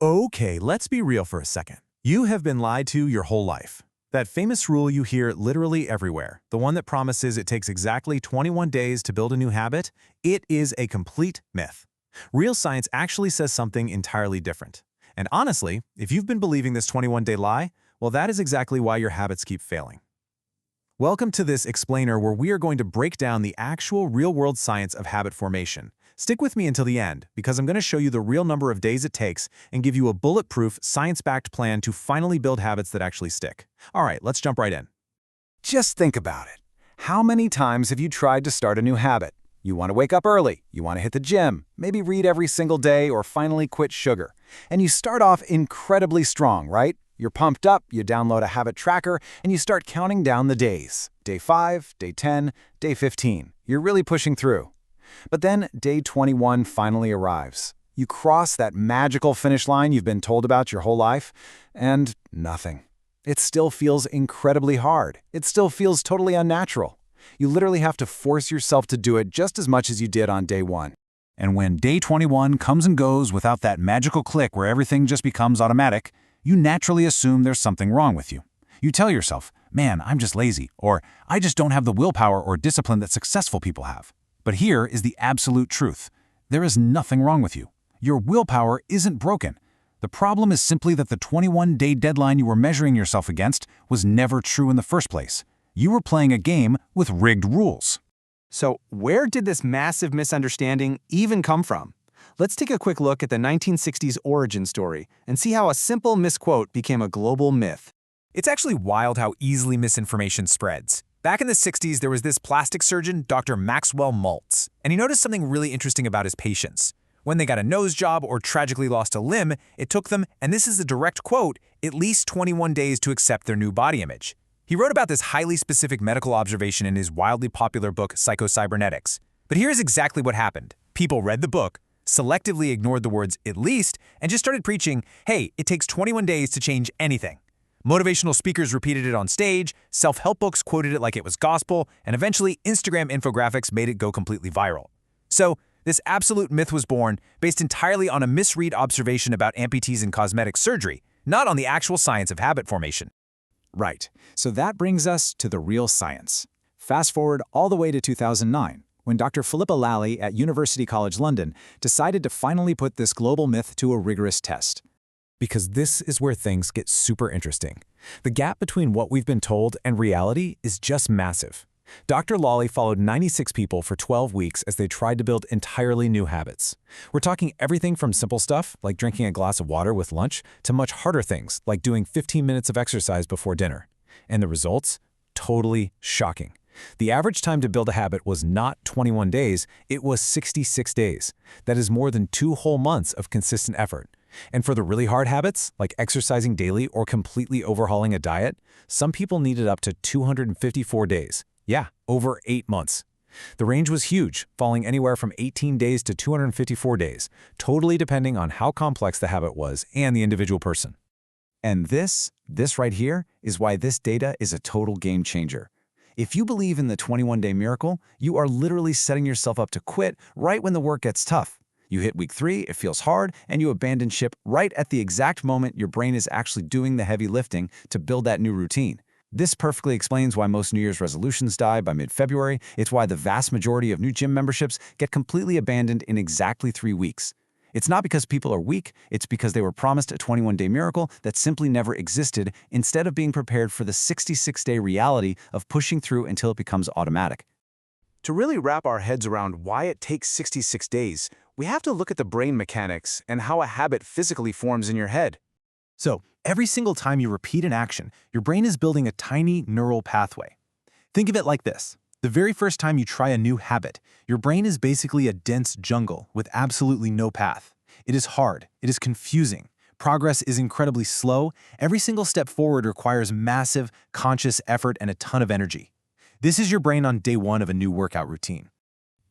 Okay, let's be real for a second. You have been lied to your whole life. That famous rule you hear literally everywhere, the one that promises it takes exactly 21 days to build a new habit, it is a complete myth. Real science actually says something entirely different. And honestly, if you've been believing this 21-day lie, well, that is exactly why your habits keep failing. Welcome to this explainer where we are going to break down the actual real-world science of habit formation. Stick with me until the end, because I'm going to show you the real number of days it takes and give you a bulletproof, science-backed plan to finally build habits that actually stick. All right, let's jump right in. Just think about it. How many times have you tried to start a new habit? You want to wake up early, you want to hit the gym, maybe read every single day, or finally quit sugar. And you start off incredibly strong, right? You're pumped up, you download a habit tracker, and you start counting down the days. Day 5, day 10, day 15. You're really pushing through. But then day 21 finally arrives. You cross that magical finish line you've been told about your whole life, and nothing. It still feels incredibly hard. It still feels totally unnatural. You literally have to force yourself to do it just as much as you did on day 1. And when day 21 comes and goes without that magical click where everything just becomes automatic, you naturally assume there's something wrong with you. You tell yourself, man, I'm just lazy, or I just don't have the willpower or discipline that successful people have. But here is the absolute truth. There is nothing wrong with you. Your willpower isn't broken. The problem is simply that the 21-day deadline you were measuring yourself against was never true in the first place. You were playing a game with rigged rules. So where did this massive misunderstanding even come from? Let's take a quick look at the 1960s origin story and see how a simple misquote became a global myth. It's actually wild how easily misinformation spreads. Back in the 60s, there was this plastic surgeon, Dr. Maxwell Maltz, and he noticed something really interesting about his patients. When they got a nose job or tragically lost a limb, it took them, and this is a direct quote, at least 21 days to accept their new body image. He wrote about this highly specific medical observation in his wildly popular book, Psycho-Cybernetics. But here's exactly what happened. People read the book, selectively ignored the words "at least," and just started preaching, hey, it takes 21 days to change anything. Motivational speakers repeated it on stage, self-help books quoted it like it was gospel, and eventually Instagram infographics made it go completely viral. So, this absolute myth was born based entirely on a misread observation about amputees and cosmetic surgery, not on the actual science of habit formation. Right, so that brings us to the real science. Fast forward all the way to 2009, when Dr. Phillippa Lally at University College London decided to finally put this global myth to a rigorous test. Because this is where things get super interesting. The gap between what we've been told and reality is just massive. Dr. Lally followed 96 people for 12 weeks as they tried to build entirely new habits. We're talking everything from simple stuff, like drinking a glass of water with lunch, to much harder things, like doing 15 minutes of exercise before dinner. And the results? Totally shocking. The average time to build a habit was not 21 days, it was 66 days. That is more than 2 whole months of consistent effort. And for the really hard habits, like exercising daily or completely overhauling a diet, some people needed up to 254 days. Yeah, over 8 months. The range was huge, falling anywhere from 18 days to 254 days, totally depending on how complex the habit was and the individual person. And this right here, is why this data is a total game changer. If you believe in the 21-day miracle, you are literally setting yourself up to quit right when the work gets tough. You hit week 3, it feels hard, and you abandon ship right at the exact moment your brain is actually doing the heavy lifting to build that new routine. This perfectly explains why most New Year's resolutions die by mid-February. It's why the vast majority of new gym memberships get completely abandoned in exactly 3 weeks. It's not because people are weak, it's because they were promised a 21-day miracle that simply never existed instead of being prepared for the 66-day reality of pushing through until it becomes automatic. To really wrap our heads around why it takes 66 days, we have to look at the brain mechanics and how a habit physically forms in your head. So, every single time you repeat an action, your brain is building a tiny neural pathway. Think of it like this. The very first time you try a new habit, your brain is basically a dense jungle with absolutely no path. It is hard. It is confusing. Progress is incredibly slow. Every single step forward requires massive, conscious effort and a ton of energy. This is your brain on day 1 of a new workout routine.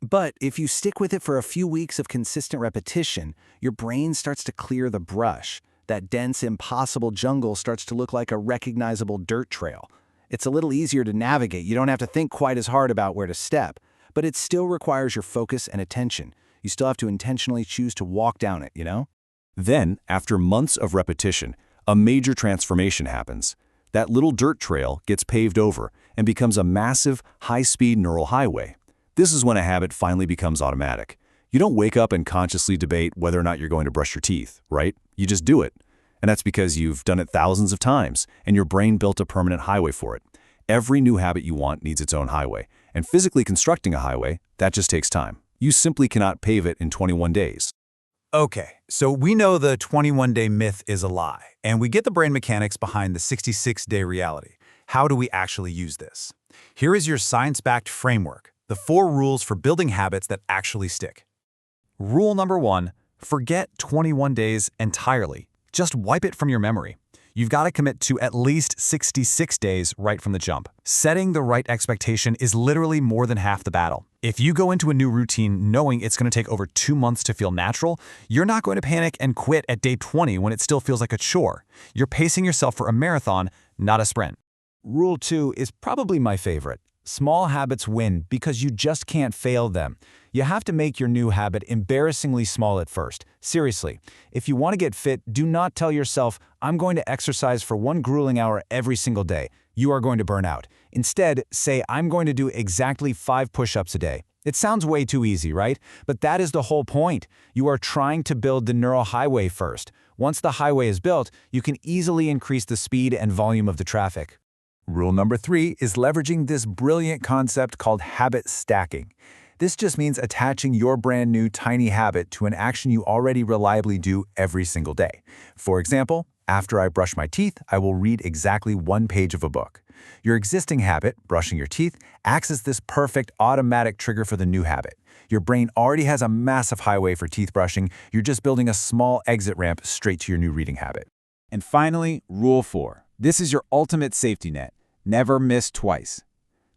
But if you stick with it for a few weeks of consistent repetition, your brain starts to clear the brush. That dense, impossible jungle starts to look like a recognizable dirt trail. It's a little easier to navigate. You don't have to think quite as hard about where to step, but it still requires your focus and attention. You still have to intentionally choose to walk down it, you know? Then, after months of repetition, a major transformation happens. That little dirt trail gets paved over and becomes a massive, high-speed neural highway. This is when a habit finally becomes automatic. You don't wake up and consciously debate whether or not you're going to brush your teeth, right? You just do it. And that's because you've done it thousands of times, and your brain built a permanent highway for it. Every new habit you want needs its own highway, and physically constructing a highway, that just takes time. You simply cannot pave it in 21 days. Okay, so we know the 21-day myth is a lie, and we get the brain mechanics behind the 66-day reality. How do we actually use this? Here is your science-backed framework, the 4 rules for building habits that actually stick. Rule number 1, forget 21 days entirely. Just wipe it from your memory. You've got to commit to at least 66 days right from the jump. Setting the right expectation is literally more than half the battle. If you go into a new routine knowing it's going to take over 2 months to feel natural, you're not going to panic and quit at day 20 when it still feels like a chore. You're pacing yourself for a marathon, not a sprint. Rule 2 is probably my favorite. Small habits win because you just can't fail them. You have to make your new habit embarrassingly small at first. Seriously, if you want to get fit, do not tell yourself, I'm going to exercise for 1 grueling hour every single day. You are going to burn out. Instead, say, I'm going to do exactly 5 push-ups a day. It sounds way too easy, right? But that is the whole point. You are trying to build the neural highway first. Once the highway is built, you can easily increase the speed and volume of the traffic. Rule number 3 is leveraging this brilliant concept called habit stacking. This just means attaching your brand new tiny habit to an action you already reliably do every single day. For example, after I brush my teeth, I will read exactly 1 page of a book. Your existing habit, brushing your teeth, acts as this perfect automatic trigger for the new habit. Your brain already has a massive highway for teeth brushing. You're just building a small exit ramp straight to your new reading habit. And finally, Rule 4. This is your ultimate safety net. Never miss twice.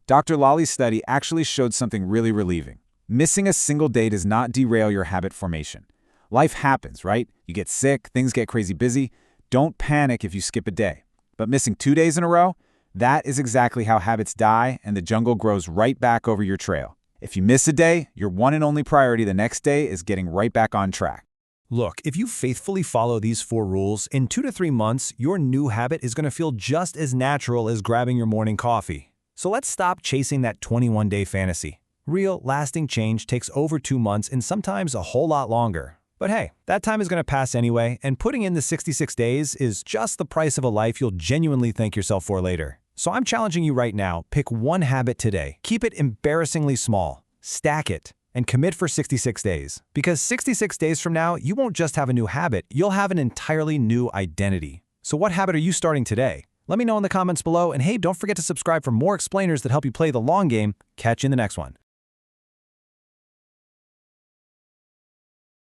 Dr. Lally's study actually showed something really relieving. Missing a single day does not derail your habit formation. Life happens, right? You get sick, things get crazy busy. Don't panic if you skip a day. But missing 2 days in a row? That is exactly how habits die and the jungle grows right back over your trail. If you miss a day, your one and only priority the next day is getting right back on track. Look, if you faithfully follow these 4 rules, in 2 to 3 months, your new habit is going to feel just as natural as grabbing your morning coffee. So let's stop chasing that 21-day fantasy. Real, lasting change takes over 2 months and sometimes a whole lot longer. But hey, that time is going to pass anyway, and putting in the 66 days is just the price of a life you'll genuinely thank yourself for later. So I'm challenging you right now, pick 1 habit today. Keep it embarrassingly small. Stack it. And commit for 66 days. Because 66 days from now, you won't just have a new habit, you'll have an entirely new identity. So what habit are you starting today? Let me know in the comments below, and hey, don't forget to subscribe for more explainers that help you play the long game. Catch you in the next one.